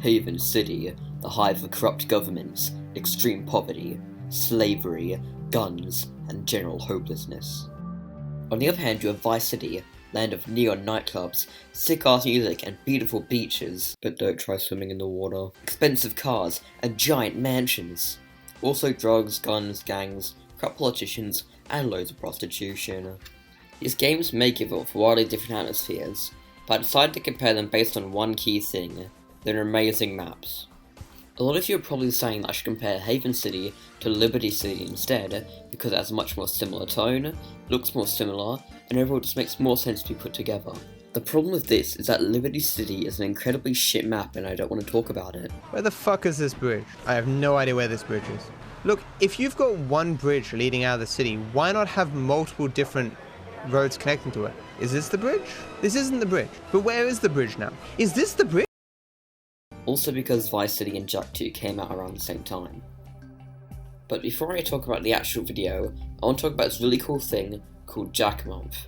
Haven City, the hive of corrupt governments, extreme poverty, slavery, guns, and general hopelessness. On the other hand, you have Vice City, land of neon nightclubs, sick-ass music, and beautiful beaches, but don't try swimming in the water, expensive cars, and giant mansions. Also drugs, guns, gangs, corrupt politicians, and loads of prostitution. These games may give off wildly different atmospheres, but I decided to compare them based on one key thing: they're amazing maps. A lot of you are probably saying that I should compare Haven City to Liberty City instead, because it has a much more similar tone, looks more similar, and overall just makes more sense to be put together. The problem with this is that Liberty City is an incredibly shit map and I don't want to talk about it. Where the fuck is this bridge? I have no idea where this bridge is. Look, if you've got one bridge leading out of the city, why not have multiple different roads connecting to it? Is this the bridge? This isn't the bridge. But where is the bridge now? Is this the bridge? Also because Vice City and Jak 2 came out around the same time. But before I talk about the actual video, I want to talk about this really cool thing called Jak Month.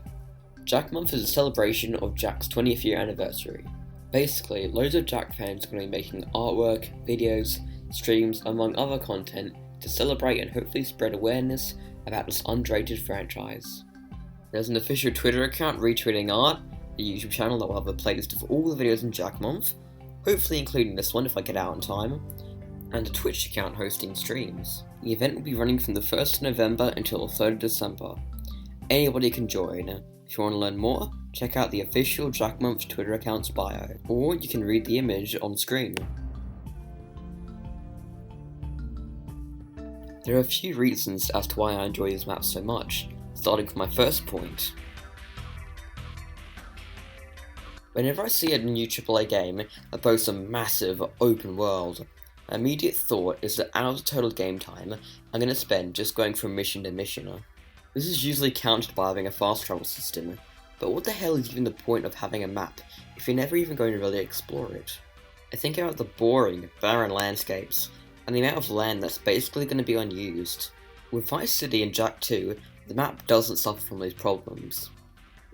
Jak Month is a celebration of Jak's 20th year anniversary. Basically, loads of Jak fans are going to be making artwork, videos, streams, among other content to celebrate and hopefully spread awareness about this underrated franchise. There's an official Twitter account retweeting art, a YouTube channel that will have a playlist of all the videos in Jak Month, hopefully including this one if I get out in time, and a Twitch account hosting streams. The event will be running from the 1st of November until the 3rd of December. Anybody can join. If you want to learn more, check out the official Jak Month Twitter account's bio, or you can read the image on screen. There are a few reasons as to why I enjoy these maps so much, starting from my first point. Whenever I see a new AAA game that boasts a massive open world, my immediate thought is that out of the total game time I'm going to spend just going from mission to mission. This is usually countered by having a fast travel system, but what the hell is even the point of having a map if you're never even going to really explore it? I think about the boring, barren landscapes, and the amount of land that's basically going to be unused. With Vice City and Jak 2, the map doesn't suffer from these problems.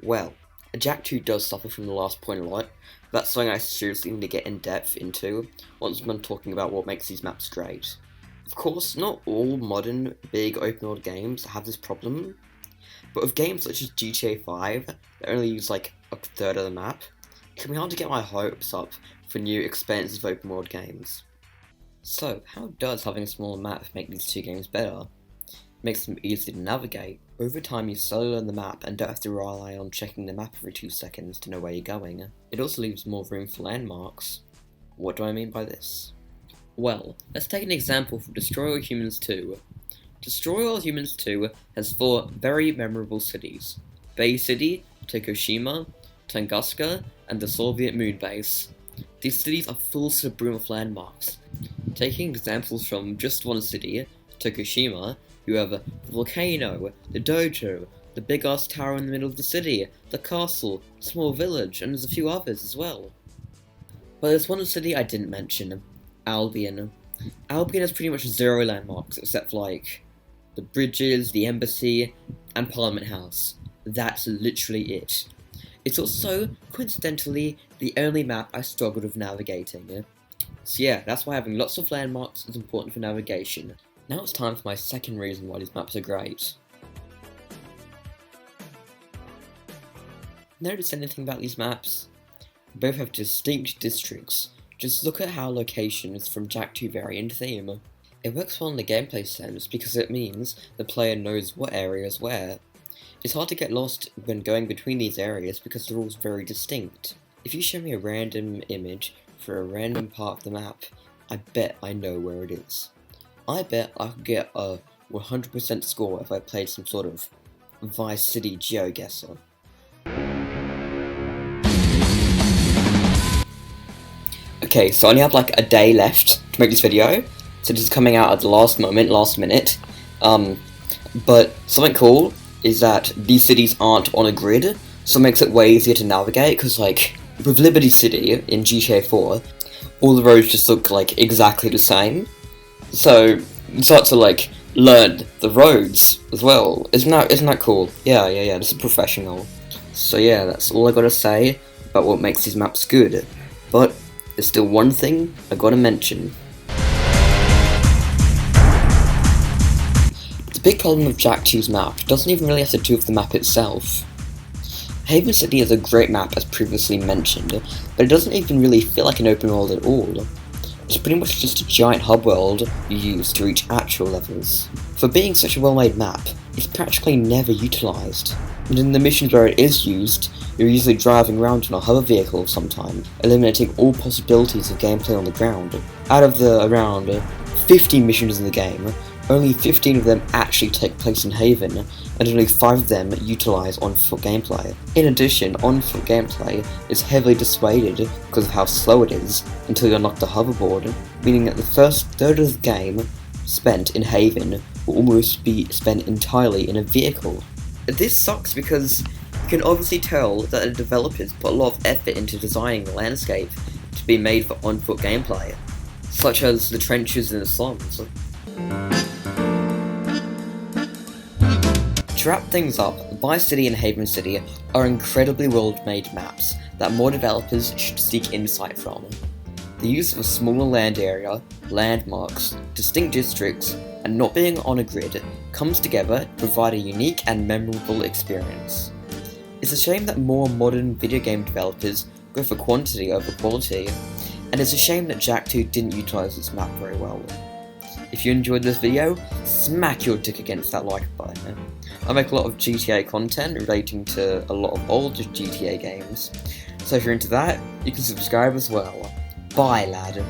Well, Jak 2 does suffer from the last point a lot, but that's something I seriously need to get in depth into once I'm talking about what makes these maps great. Of course, not all modern, big open world games have this problem, but with games such as GTA 5 that only use like a third of the map, it can be hard to get my hopes up for new, expensive open world games. So, how does having a smaller map make these two games better? It makes them easy to navigate. Over time you slowly learn the map and don't have to rely on checking the map every 2 seconds to know where you're going. It also leaves more room for landmarks. What do I mean by this? Well, let's take an example from Destroy All Humans 2. Destroy All Humans 2 has 4 very memorable cities: Bay City, Tokushima, Tunguska, and the Soviet Moon Base. These cities are full to the brim of landmarks. Taking examples from just one city, Tokushima, you have the volcano, the dojo, the big ass tower in the middle of the city, the castle, small village, and there's a few others as well. But there's one city I didn't mention: Albion. Albion has pretty much 0 landmarks except for like the bridges, the embassy, and Parliament House. That's literally it. It's also, coincidentally, the only map I struggled with navigating. So yeah, that's why having lots of landmarks is important for navigation. Now it's time for my second reason why these maps are great. Notice anything about these maps? Both have distinct districts. Just look at how locations from Jak 2 vary in theme. It works well in the gameplay sense because it means the player knows what area is where. It's hard to get lost when going between these areas because they're all very distinct. If you show me a random image for a random part of the map, I bet I know where it is. I bet I could get a 100% score if I played some sort of Vice City GeoGuessr. Okay, so I only have like a day left to make this video, so this is coming out at the last minute. But something cool is that these cities aren't on a grid, so it makes it way easier to navigate, because like, with Liberty City in GTA 4, all the roads just look like exactly the same, so you start to like, learn the roads as well. Isn't that cool? Yeah, this is professional. So yeah, that's all I gotta say about what makes these maps good. But there's still one thing I gotta mention. The big problem with Jak 2's map doesn't even really have to do with the map itself. Haven City is a great map as previously mentioned, but it doesn't even really feel like an open world at all. It's pretty much just a giant hub world you use to reach actual levels. For being such a well-made map, it's practically never utilised, and in the missions where it is used, you're usually driving around in a hover vehicle sometime, eliminating all possibilities of gameplay on the ground. Out of the around 50 missions in the game, only 15 of them actually take place in Haven, and only 5 of them utilise on-foot gameplay. In addition, on-foot gameplay is heavily dissuaded because of how slow it is until you unlock the hoverboard, meaning that the first third of the game spent in Haven will almost be spent entirely in a vehicle. This sucks because you can obviously tell that the developers put a lot of effort into designing the landscape to be made for on-foot gameplay, such as the trenches and the slums. To wrap things up, Vice City and Haven City are incredibly well-made maps that more developers should seek insight from. The use of a smaller land area, landmarks, distinct districts, and not being on a grid comes together to provide a unique and memorable experience. It's a shame that more modern video game developers go for quantity over quality, and it's a shame that Jak 2 didn't utilise this map very well. If you enjoyed this video, smack your dick against that like button. I make a lot of GTA content relating to a lot of older GTA games, so if you're into that, you can subscribe as well. Bye, lad.